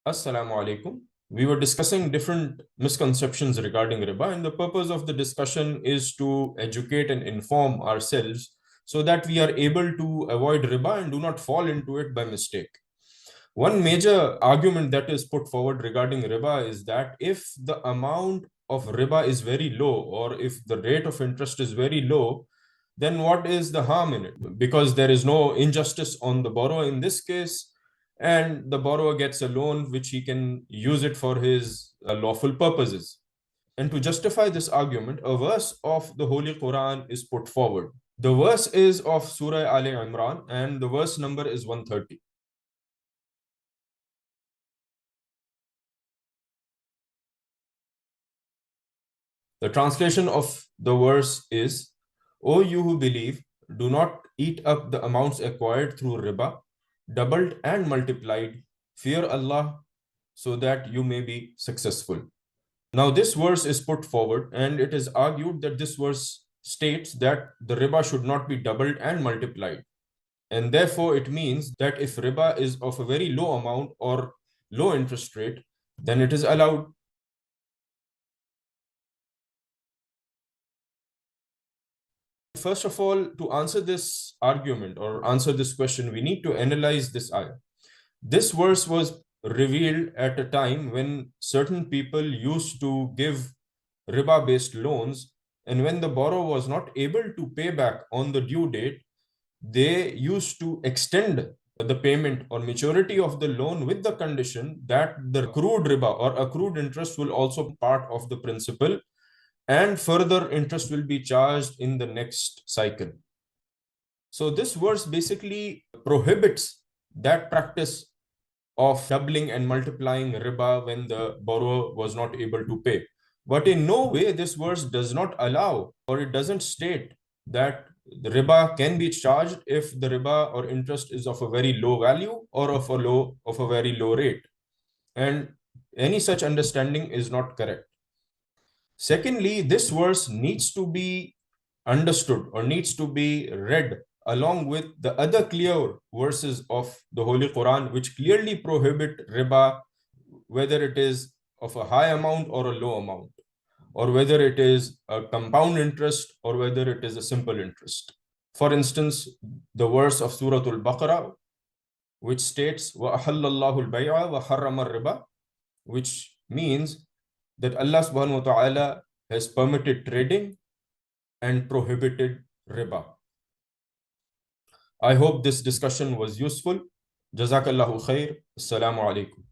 Assalamu alaikum. We were discussing different misconceptions regarding riba, and the purpose of the discussion is to educate and inform ourselves so that we are able to avoid riba and do not fall into it by mistake. One major argument that is put forward regarding riba is that if the amount of riba is very low, or if the rate of interest is very low, then what is the harm in it? Because there is no injustice on the borrower in this case, and the borrower gets a loan which he can use it for his lawful purposes. And to justify this argument, a verse of the Holy Quran is put forward. The verse is of Surah Al Imran, and the verse number is 130. The translation of the verse is, O you who believe, do not eat up the amounts acquired through riba, doubled and multiplied. Fear Allah so that you may be successful. Now, this verse is put forward, and it is argued that this verse states that the riba should not be doubled and multiplied. And therefore, it means that if riba is of a very low amount or low interest rate, then it is allowed. First of all, to answer this argument or answer this question, we need to analyze this ayah. This verse was revealed at a time when certain people used to give riba-based loans, and when the borrower was not able to pay back on the due date, they used to extend the payment or maturity of the loan with the condition that the accrued riba or accrued interest will also be part of the principal, and further interest will be charged in the next cycle. So this verse basically prohibits that practice of doubling and multiplying riba when the borrower was not able to pay. But in no way this verse does not allow, or it doesn't state that the riba can be charged if the riba or interest is of a very low value or of a very low rate. And any such understanding is not correct. Secondly, this verse needs to be understood or needs to be read along with the other clear verses of the Holy Quran, which clearly prohibit riba, whether it is of a high amount or a low amount, or whether it is a compound interest or whether it is a simple interest. For instance, the verse of Surah Al-Baqarah, which states, وَأَحَلَّ اللَّهُ الْبَيْعَ وَحَرَّمَ الرِّبَى, which means that Allah subhanahu wa ta'ala has permitted trading and prohibited riba. I hope this discussion was useful. Jazakallahu khair. Assalamu alaikum.